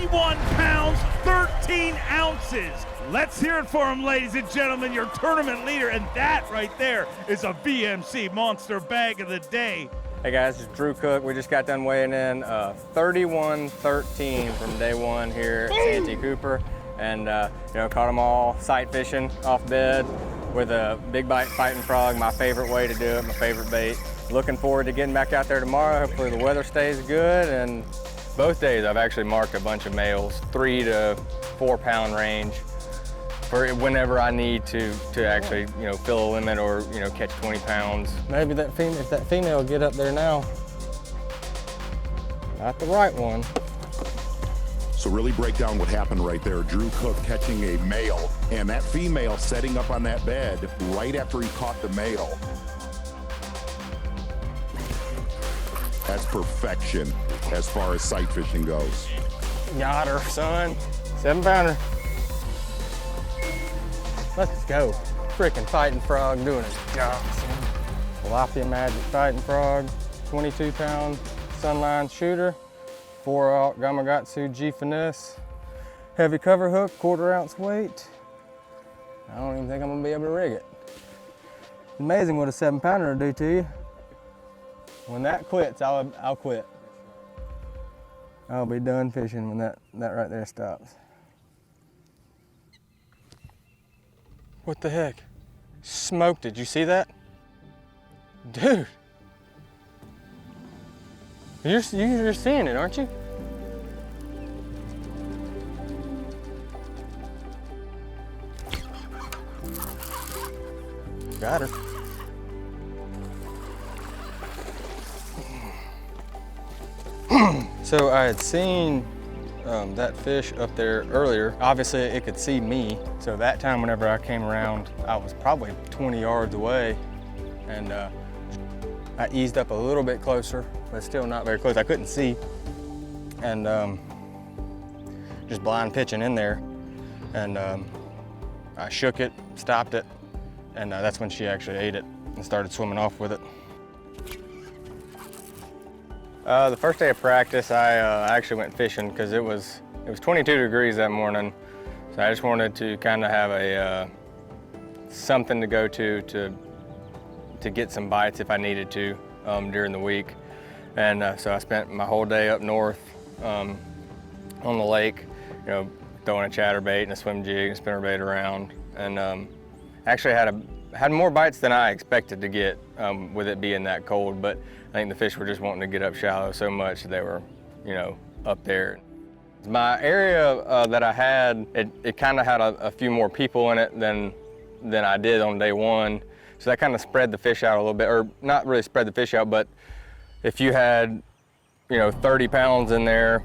31 pounds, 13 ounces. Let's hear it for him, ladies and gentlemen, your tournament leader, and that right there is a VMC Monster Bag of the Day. Hey guys, it's Drew Cook. We just got done weighing in 31-13 from day one here at Santee Cooper, and caught them all sight fishing off bed with a big bite fighting frog. My favorite way to do it, my favorite bait. Looking forward to getting back out there tomorrow. Hopefully the weather stays good, and both days I've actually marked a bunch of males, 3 to 4 pound range, for whenever I need to actually, fill a limit or, catch 20 pounds. Maybe if that female will get up there now. Not the right one. So really break down what happened right there. Drew Cook catching a male, and that female setting up on that bed right after he caught the male. That's perfection as far as sight fishing goes. Got her, son. 7 pounder. Let's go. Freaking fighting frog doing his job, son. Tilapia Magic fighting frog, 22 pound sunline shooter, 4-aught Gamakatsu G Finesse, heavy cover hook, 1/4 ounce weight. I don't even think I'm gonna be able to rig it. Amazing what a 7 pounder will do to you. When that quits, I'll quit. I'll be done fishing when that right there stops. What the heck? Smoked it, did you see that? Dude. You're seeing it, aren't you? Got her. So I had seen that fish up there earlier. Obviously it could see me. So that time whenever I came around, I was probably 20 yards away, and I eased up a little bit closer, but still not very close. I couldn't see, and just blind pitching in there, and I shook it, stopped it, and that's when she actually ate it and started swimming off with it. The first day of practice, I actually went fishing because it was 22 degrees that morning. So I just wanted to kind of have a something to go to get some bites if I needed to during the week. And so I spent my whole day up north on the lake, throwing a chatterbait and a swim jig and a spinnerbait around, and actually had more bites than I expected to get with it being that cold. But I think the fish were just wanting to get up shallow so much that they were, up there. My area that I had, it kind of had a few more people in it than I did on day one. So that kind of spread the fish out a little bit, or not really spread the fish out, but if you had, 30 pounds in there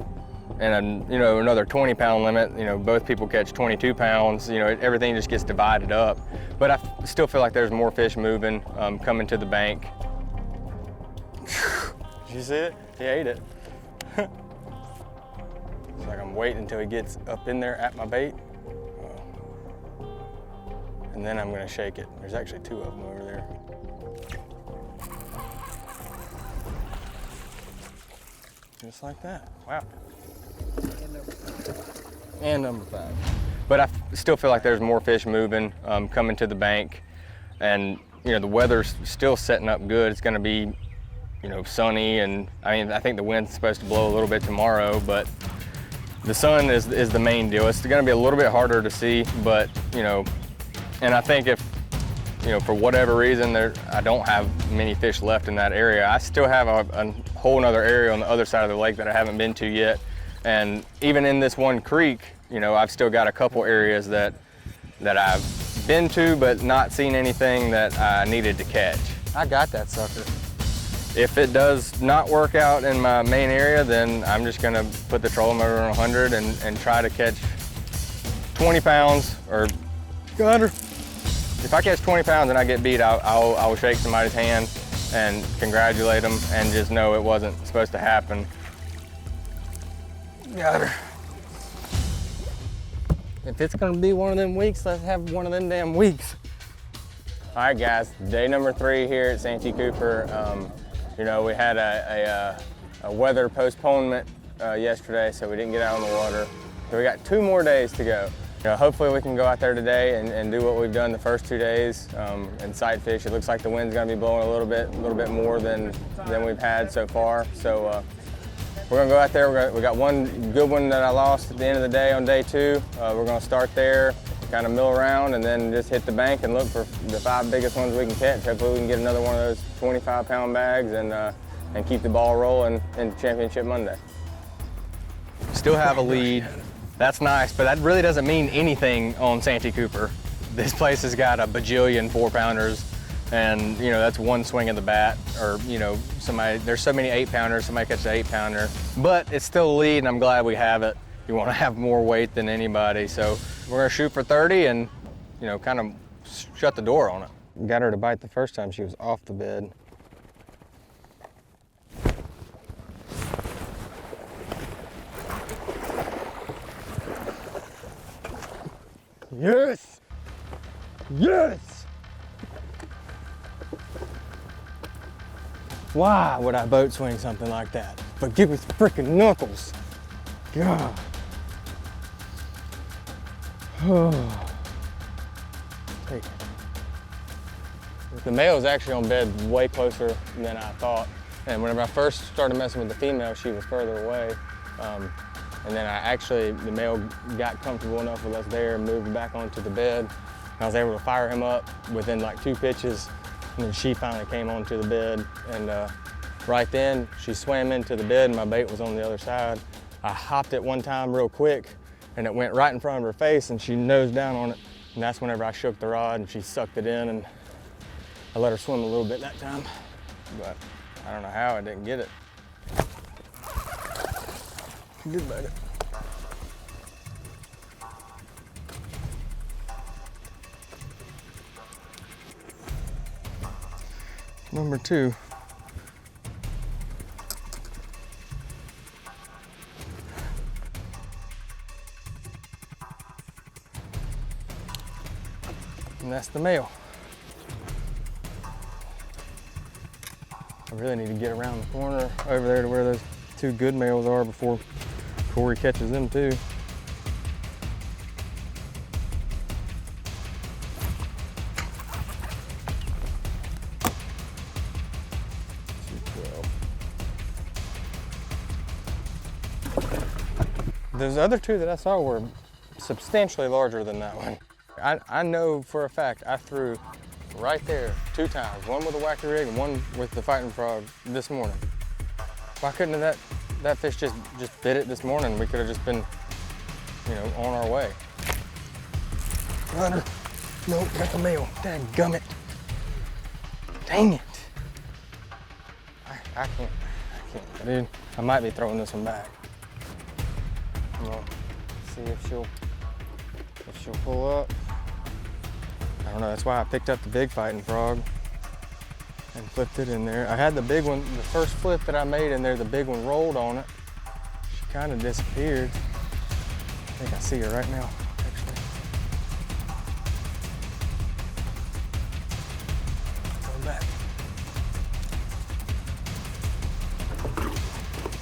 and another 20 pound limit, both people catch 22 pounds, everything just gets divided up. But I still feel like there's more fish moving, coming to the bank. Did you see it? He ate it. It's like I'm waiting until he gets up in there at my bait. And then I'm gonna shake it. There's actually 2 of them over there. Just like that, wow. And number 5. But I still feel like there's more fish moving, coming to the bank. And the weather's still setting up good. It's gonna be sunny, and I think the wind's supposed to blow a little bit tomorrow, but the sun is the main deal. It's gonna be a little bit harder to see, but and I think if for whatever reason I don't have many fish left in that area, I still have a whole nother area on the other side of the lake that I haven't been to yet. And even in this one creek, I've still got a couple areas that I've been to but not seen anything that I needed to catch. I got that sucker. If it does not work out in my main area, then I'm just gonna put the trolling motor on 100 and try to catch 20 pounds or got her. If I catch 20 pounds and I get beat, I will shake somebody's hand and congratulate them and just know it wasn't supposed to happen. Got her. If it's gonna be one of them weeks, let's have one of them damn weeks. All right, guys, day number 3 here at Santee Cooper. We had a weather postponement yesterday, so we didn't get out on the water. So we got 2 more days to go. You know, hopefully we can go out there today and do what we've done the first 2 days and sight fish. It looks like the wind's gonna be blowing a little bit more than we've had so far. So we're gonna go out there. We got one good one that I lost at the end of the day on day 2. We're gonna start there, kind of mill around, and then just hit the bank and look for the 5 biggest ones we can catch. Hopefully we can get another one of those 25-pound bags and keep the ball rolling in Championship Monday. Still have a lead. That's nice, but that really doesn't mean anything on Santee Cooper. This place has got a bajillion 4-pounders, and you know that's one swing of the bat, or you know there's so many 8-pounders, somebody catches an 8-pounder, but it's still a lead, and I'm glad we have it. You want to have more weight than anybody, so we're gonna shoot for 30 and you know kind of shut the door on it. Got her to bite the first time she was off the bed. Yes! Yes! Why would I boat swing something like that? But give me some freaking knuckles. God. Oh. Take it. The male is actually on bed way closer than I thought. And whenever I first started messing with the female, she was further away. And then the male got comfortable enough with us there and moved back onto the bed. I was able to fire him up within like 2 pitches, and then she finally came onto the bed. And right then, she swam into the bed and my bait was on the other side. I hopped it one time real quick, and it went right in front of her face, and she nosed down on it. And that's whenever I shook the rod and she sucked it in, and I let her swim a little bit that time. But I don't know how I didn't get it. Good bite it. Number 2. And that's the male. I really need to get around the corner over there to where those 2 good males are before Corey catches them too. Those other 2 that I saw were substantially larger than that one. I know for a fact I threw right there 2 times, one with a wacky rig and one with the fighting frog this morning. Why couldn't that fish just bit it this morning? We could have just been, you know, on our way. Runner. Nope, got the male. Dadgummit. Dang it. I can't, dude. I might be throwing this one back. Well, see if she'll pull up. I don't know, that's why I picked up the big fighting frog and flipped it in there. I had the big one, the first flip that I made in there, the big one rolled on it. She kind of disappeared. I think I see her right now, actually. Go back.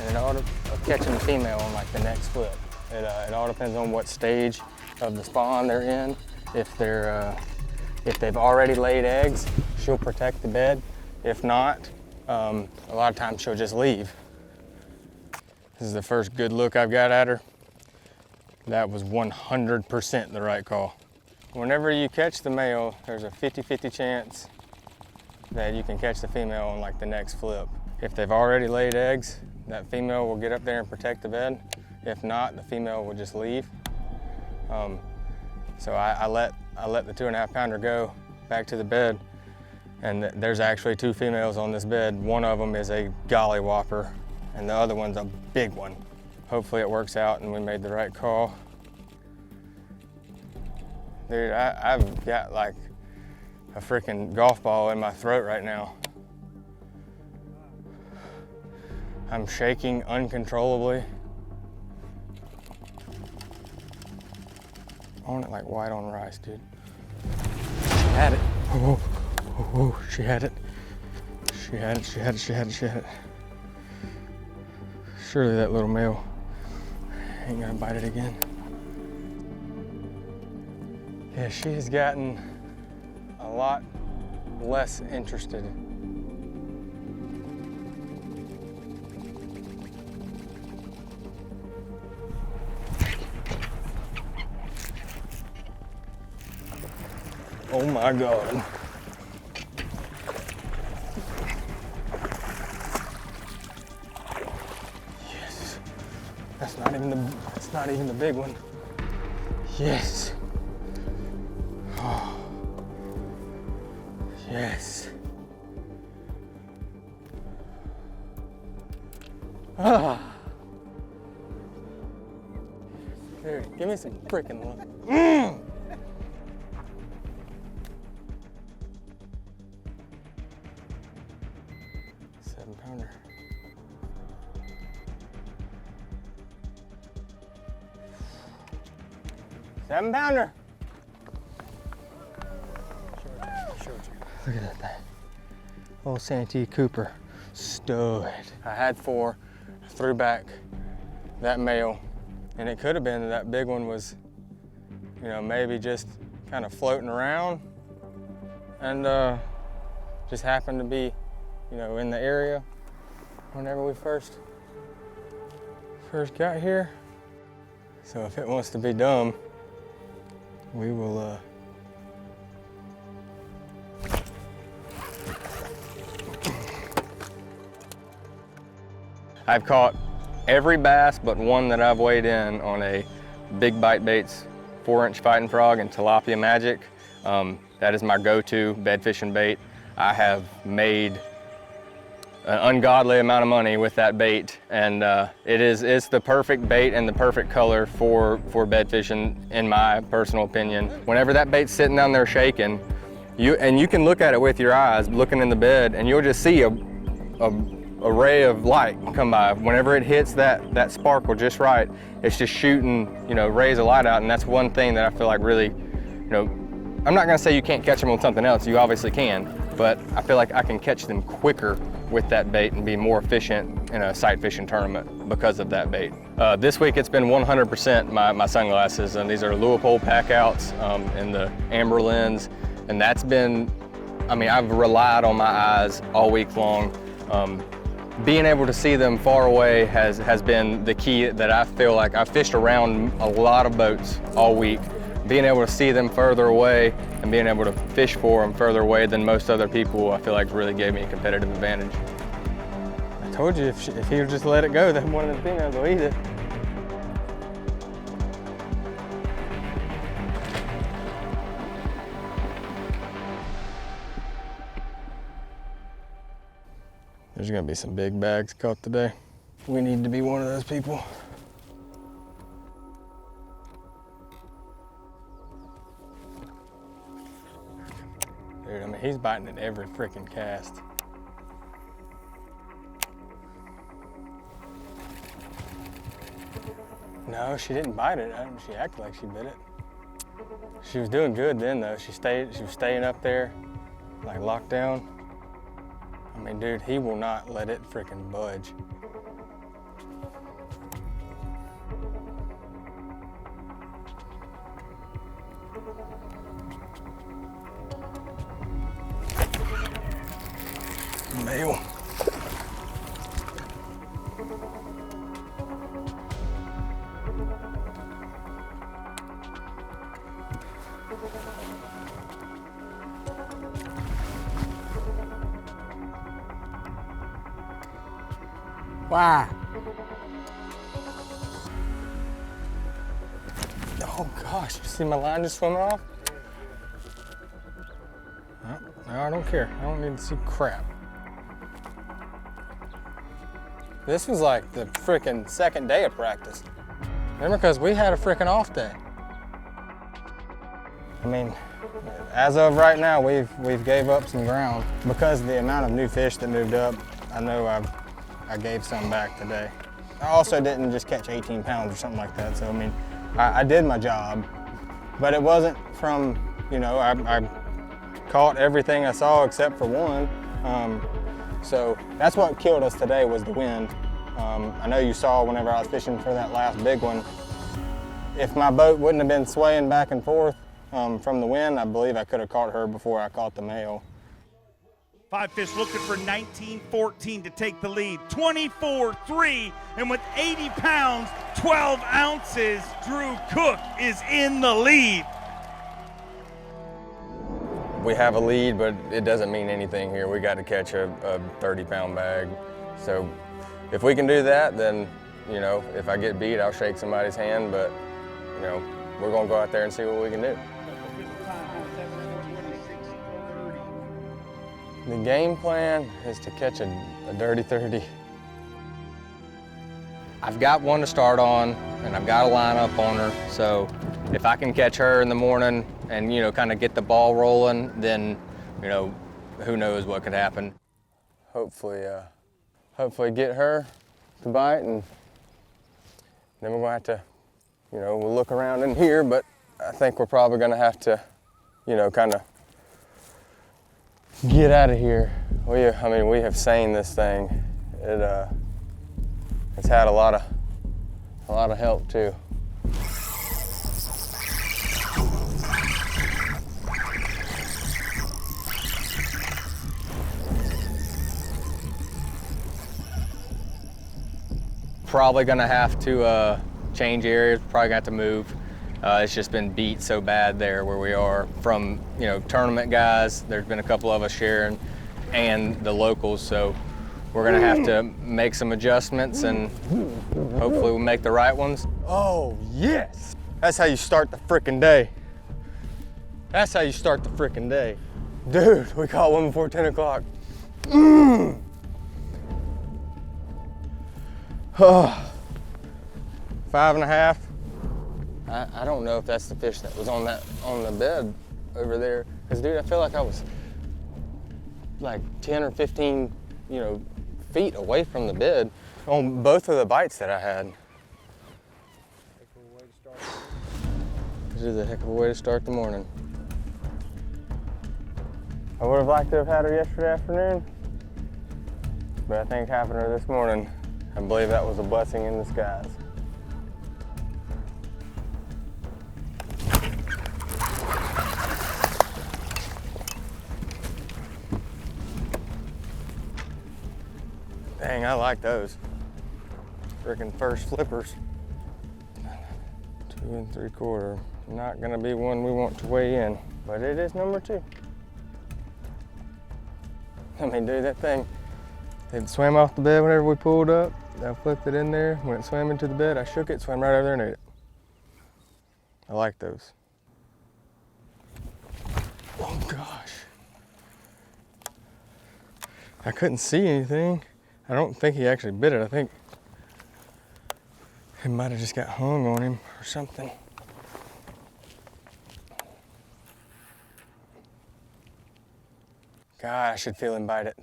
And it ought to catching the female on like the next flip. It all depends on what stage of the spawn they're in. If they've already laid eggs, she'll protect the bed. If not, a lot of times she'll just leave. This is the first good look I've got at her. That was 100% the right call. Whenever you catch the male, there's a 50-50 chance that you can catch the female on like the next flip. If they've already laid eggs, that female will get up there and protect the bed. If not, the female will just leave. So I let the 2.5-pounder go back to the bed, and there's actually 2 females on this bed. One of them is a golly whopper, and the other one's a big one. Hopefully it works out and we made the right call. Dude, I've got like a freaking golf ball in my throat right now. I'm shaking uncontrollably. On it like white on rice, dude. She had it. Oh, she had it. She had it. Surely that little male ain't gonna bite it again. Yeah, she has gotten a lot less interested. Oh my God. Yes. That's not even the big one. Yes. Oh. Yes. Ah. Dude, give me some freaking love. Mm. Pounder. Seven pounder. Look at that thing. Old Santee Cooper stud. I had 4, threw back that male, and it could have been that big one was, you know, maybe just kind of floating around, and just happened to be, you know, in the area whenever we first got here. So if it wants to be dumb, we will I've caught every bass but one that I've weighed in on a Big Bite Baits 4-inch fighting frog and tilapia magic. That is my go-to bed fishing bait. I have made an ungodly amount of money with that bait, and it's the perfect bait and the perfect color for bed fishing, in my personal opinion. Whenever that bait's sitting down there shaking, you can look at it with your eyes, looking in the bed, and you'll just see a ray of light come by. Whenever it hits that sparkle just right, it's just shooting, you know, rays of light out, and that's one thing that I feel like really, you know, I'm not gonna say you can't catch them on something else, you obviously can, but I feel like I can catch them quicker with that bait and be more efficient in a sight fishing tournament because of that bait. This week it's been 100% my sunglasses, and these are Leupold Packouts in the amber lens, and that's been, I mean, I've relied on my eyes all week long. Being able to see them far away has been the key that I feel like. I've fished around a lot of boats all week. Being able to see them further away and being able to fish for them further away than most other people, I feel like really gave me a competitive advantage. I told you if he would just let it go, then one of the females will eat it. There's gonna be some big bags caught today. We need to be one of those people. Dude, I mean, he's biting at every freaking cast. No, she didn't bite it. She acted like she bit it. She was doing good then though. She was staying up there, like locked down. I mean, dude, he will not let it freaking budge. Male. Wow. Oh gosh, you see my line just swimming off? No, I don't care. I don't need to see crap. This was like the freaking second day of practice. Remember, because we had a freaking off day. I mean, as of right now, we've gave up some ground because of the amount of new fish that moved up. I know I gave some back today. I also didn't just catch 18 pounds or something like that. So I mean, I did my job, but it wasn't from, you know, I caught everything I saw except for one. So that's what killed us today was the wind. I know you saw whenever I was fishing for that last big one, if my boat wouldn't have been swaying back and forth from the wind, I believe I could have caught her before I caught the male. 5 fish looking for 19-14 to take the lead. 24-3, and with 80 pounds, 12 ounces, Drew Cook is in the lead. We have a lead, but it doesn't mean anything here. We got to catch a 30-pound bag. So if we can do that, then, you know, if I get beat, I'll shake somebody's hand, but, you know, we're going to go out there and see what we can do. The game plan is to catch a dirty 30. I've got one to start on, and I've got a line up on her, so if I can catch her in the morning and, you know, kind of get the ball rolling, then, you know, who knows what could happen. Hopefully get her to bite, and then we're going to have to, you know, we'll look around in here, but I think we're probably going to have to, you know, kind of get out of here. We have seined this thing. It's had a lot of help too. Probably gonna have to change areas. Probably gonna have to move. It's just been beat so bad there where we are from, you know, tournament guys. There's been a couple of us sharing, and the locals. So we're gonna have to make some adjustments, and hopefully we'll make the right ones. Oh yes, that's how you start the frickin' day. That's how you start the frickin' day, dude. We caught one before 10 o'clock. Oh, 5.5. I don't know if that's the fish that was on the bed over there. Cause dude, I feel like I was like 10 or 15, you know, feet away from the bed on both of the bites that I had. This is a heck of a way to start the morning. I would have liked to have had her yesterday afternoon, but I think having her this morning, I believe that was a blessing in disguise. Dang, I like those. Freaking first flippers. 2 3/4. Not gonna be one we want to weigh in, but it is number 2. I mean, dude, that thing, it swam off the bed whenever we pulled up. I flipped it in there. When it swam into the bed, I shook it, swam right over there and ate it. I like those. Oh gosh. I couldn't see anything. I don't think he actually bit it. I think it might have just got hung on him or something. God, I should feel him bite it.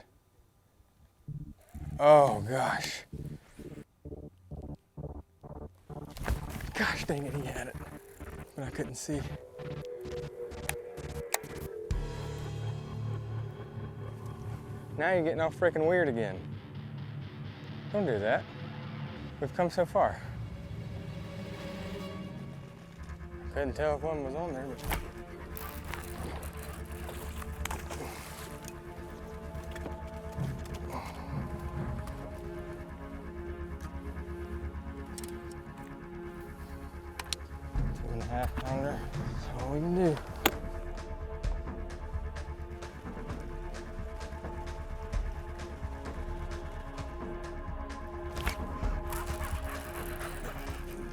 Oh gosh. Gosh dang it, he had it, but I couldn't see. Now you're getting all freaking weird again. Don't do that. We've come so far. Couldn't tell if one was on there, but... Half pounder, that's all we can do.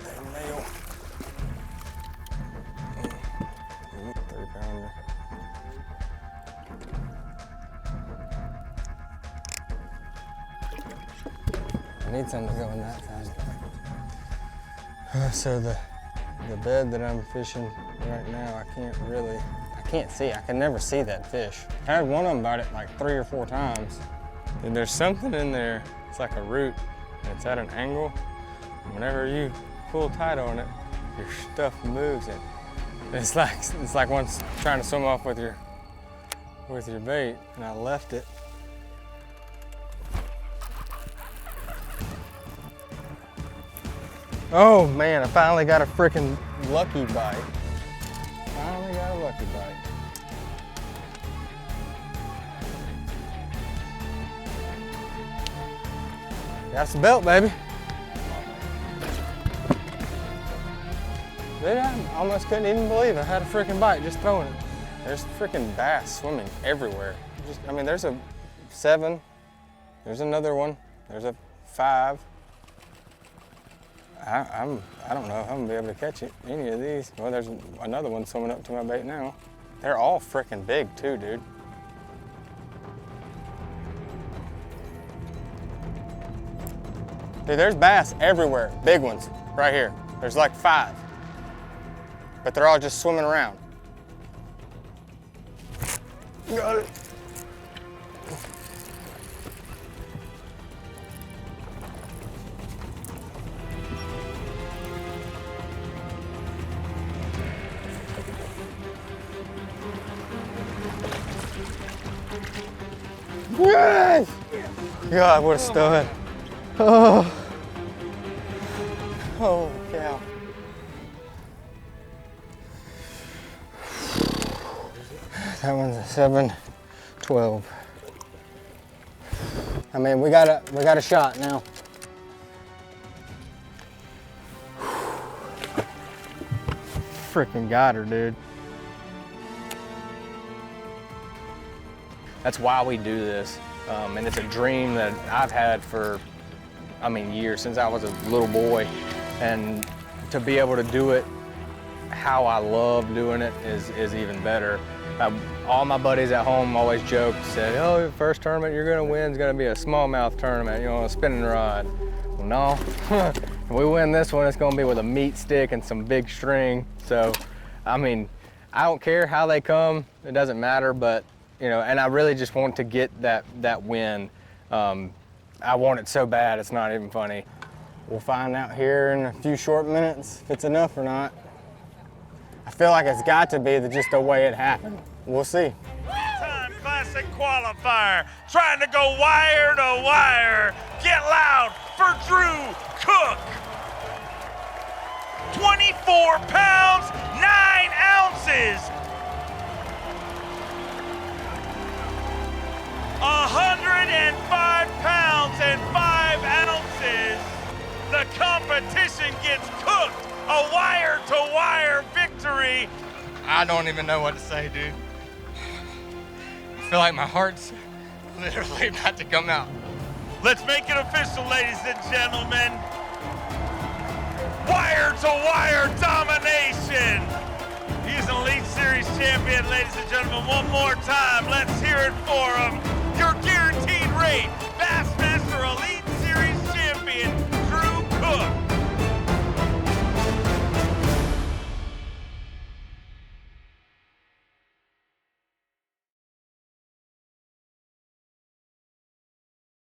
Big male. 3-pounder. I need something to go in that side. So the bed that I'm fishing right now, I can't see. I can never see that fish. I had one of them bite it like 3 or 4 times. And there's something in there, it's like a root, and it's at an angle. Whenever you pull tight on it, your stuff moves it. It's like one's trying to swim off with your bait, and I left it. Oh man, I finally got a freaking lucky bite. Finally got a lucky bite. That's the belt, baby. Dude, I almost couldn't even believe I had a freaking bite just throwing it. There's freaking bass swimming everywhere. I mean, there's a 7, there's another one, there's a 5. I don't know if I'm gonna be able to catch any of these. Well, there's another one swimming up to my bait now. They're all freaking big too, dude. Dude, there's bass everywhere, big ones, right here. There's like 5, but they're all just swimming around. Got it. Yes! God, what a stud. Oh. Oh, cow. That one's a 7-12. I mean, we got a shot now. Freaking got her, dude. That's why we do this, and it's a dream that I've had for, I mean, years, since I was a little boy, and to be able to do it how I love doing it is even better. All my buddies at home always joked, said, oh, the first tournament you're gonna win is gonna be a smallmouth tournament, you know, a spinning rod. Well, no, if we win this one, it's gonna be with a meat stick and some big string. So, I mean, I don't care how they come, it doesn't matter, but, you know, and I really just want to get that win. I want it so bad, it's not even funny. We'll find out here in a few short minutes if it's enough or not. I feel like it's got to be just the way it happened. We'll see. Time Classic qualifier, trying to go wire to wire. Get loud for Drew Cook. 24 pounds, 9 ounces. 105 pounds and 5 ounces. The competition gets cooked. A wire-to-wire victory. I don't even know what to say, dude. I feel like my heart's literally about to come out. Let's make it official, ladies and gentlemen. Wire-to-wire domination. He's an Elite Series champion, ladies and gentlemen. One more time, let's hear it for him. Your guaranteed rate, Bassmaster Elite